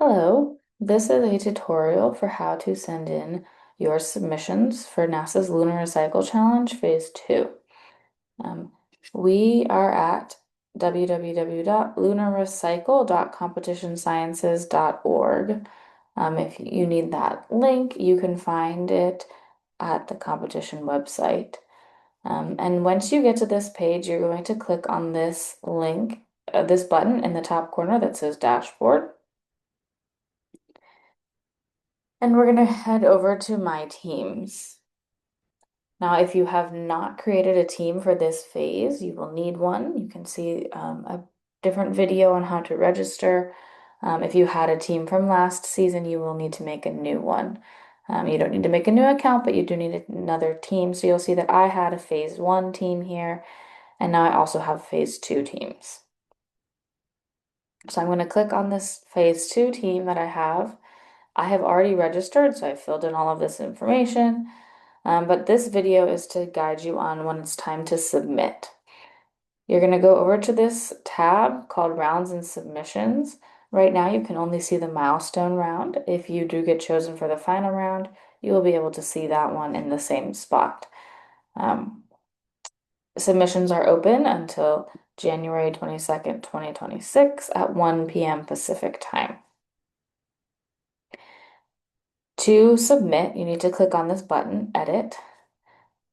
Hello, this is a tutorial for how to send in your submissions for NASA's Lunar Recycle Challenge Phase 2. Um, we are at www.lunarecycle.competitionsciences.org. If you need that link, you can find it at the competition website. And once you get to this page, you're going to click on this link, this button in the top corner that says Dashboard. And we're going to head over to My Teams. Now, if you have not created a team for this phase, you will need one. You can see a different video on how to register. If you had a team from last season, you will need to make a new one. You don't need to make a new account, but you do need another team. So you'll see that I had a phase 1 team here, and now I also have phase 2 teams. So I'm going to click on this phase 2 team that I have. I have already registered, so I filled in all of this information. But this video is to guide you on when it's time to submit. You're going to go over to this tab called Rounds and Submissions. Right now, you can only see the milestone round. If you do get chosen for the final round, you will be able to see that one in the same spot. Submissions are open until January 22nd, 2026 at 1 p.m. Pacific time. To submit, you need to click on this button, Edit,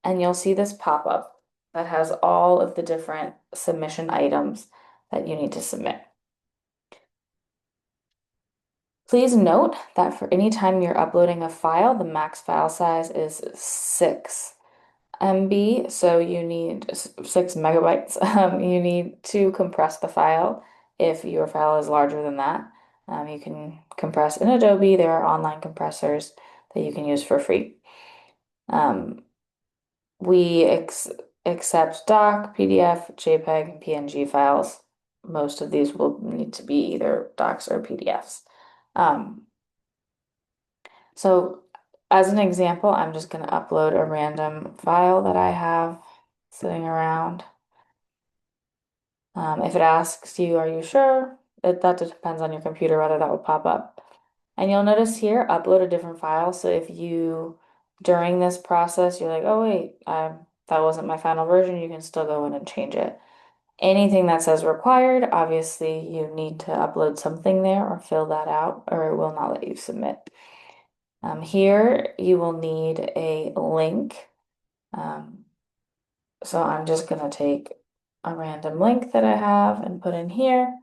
and you'll see this pop-up that has all of the different submission items that you need to submit. Please note that for any time you're uploading a file, the max file size is 6 MB, so you need 6 megabytes. You need to compress the file if your file is larger than that. You can compress in Adobe. There are online compressors that you can use for free. We accept doc, PDF, JPEG, and PNG files. Most of these will need to be either docs or PDFs. So as an example, I'm just going to upload a random file that I have sitting around. If it asks you, are you sure? That depends on your computer whether that will pop up. And you'll notice here, upload a different file. So if you, during this process, you're like, oh wait, that wasn't my final version, you can still go in and change it. Anything that says required, obviously you need to upload something there or fill that out, or it will not let you submit. Here you will need a link. So I'm just going to take a random link that I have and put in here.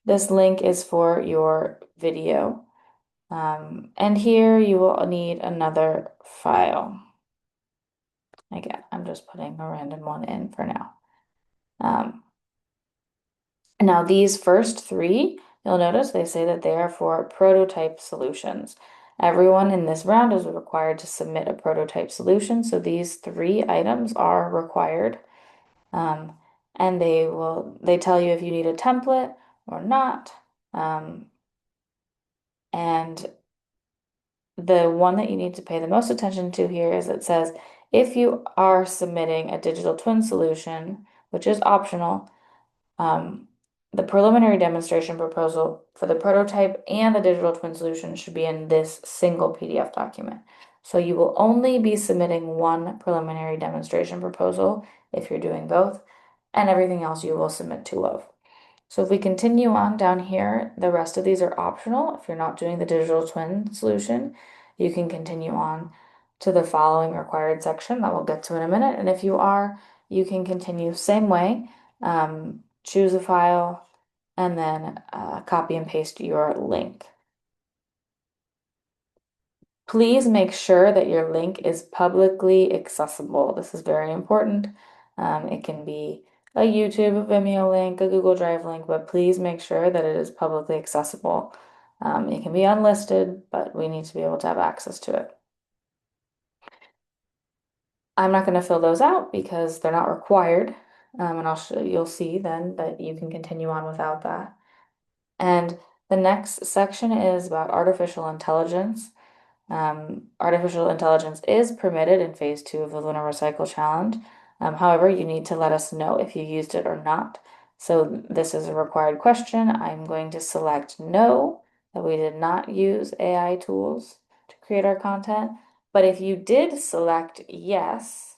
This link is for your video. And here you will need another file. Again, I'm just putting a random one in for now. Now these first three, you'll notice they say that they are for prototype solutions. Everyone in this round is required to submit a prototype solution, so these 3 items are required. And they tell you if you need a template or not. And the one that you need to pay the most attention to here is it says if you are submitting a digital twin solution, which is optional, the preliminary demonstration proposal for the prototype and the digital twin solution should be in this single PDF document. So you will only be submitting one preliminary demonstration proposal if you're doing both, and everything else you will submit 2 of. So if we continue on down here, the rest of these are optional. If you're not doing the digital twin solution, you can continue on to the following required section that we'll get to in a minute. And if you are, you can continue same way. Choose a file, and then copy and paste your link. Please make sure that your link is publicly accessible. This is very important. It can be a YouTube, a Vimeo link, a Google Drive link, but please make sure that it is publicly accessible. It can be unlisted, but we need to be able to have access to it. I'm not going to fill those out because they're not required. And you'll see then that you can continue on without that. And the next section is about artificial intelligence. Artificial intelligence is permitted in phase 2 of the Lunar Recycle Challenge. However, you need to let us know if you used it or not. So this is a required question. I'm going to select no that we did not use AI tools to create our content. But if you did select yes,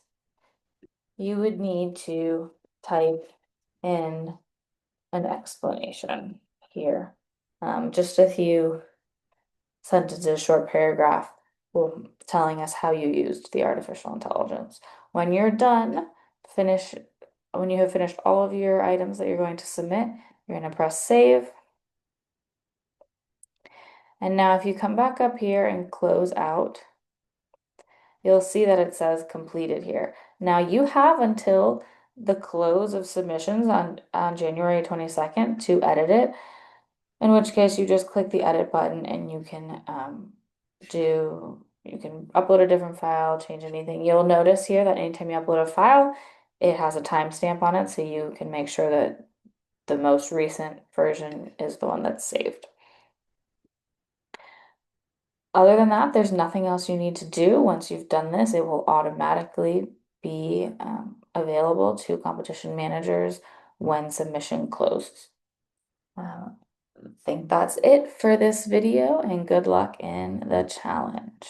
you would need to type in an explanation here. Just a few sentences, short paragraph, telling us how you used the artificial intelligence. When you're done, finish, when you have finished all of your items that you're going to submit, you're going to press save. And now if you come back up here and close out, you'll see that it says completed here. Now you have until the close of submissions on January 22nd to edit it, in which case you just click the edit button and you can you can upload a different file, change anything. You'll notice here that anytime you upload a file, it has a timestamp on it, so you can make sure that the most recent version is the one that's saved. Other than that, there's nothing else you need to do. Once you've done this, it will automatically be available to competition managers when submission closes. I think that's it for this video, and good luck in the challenge.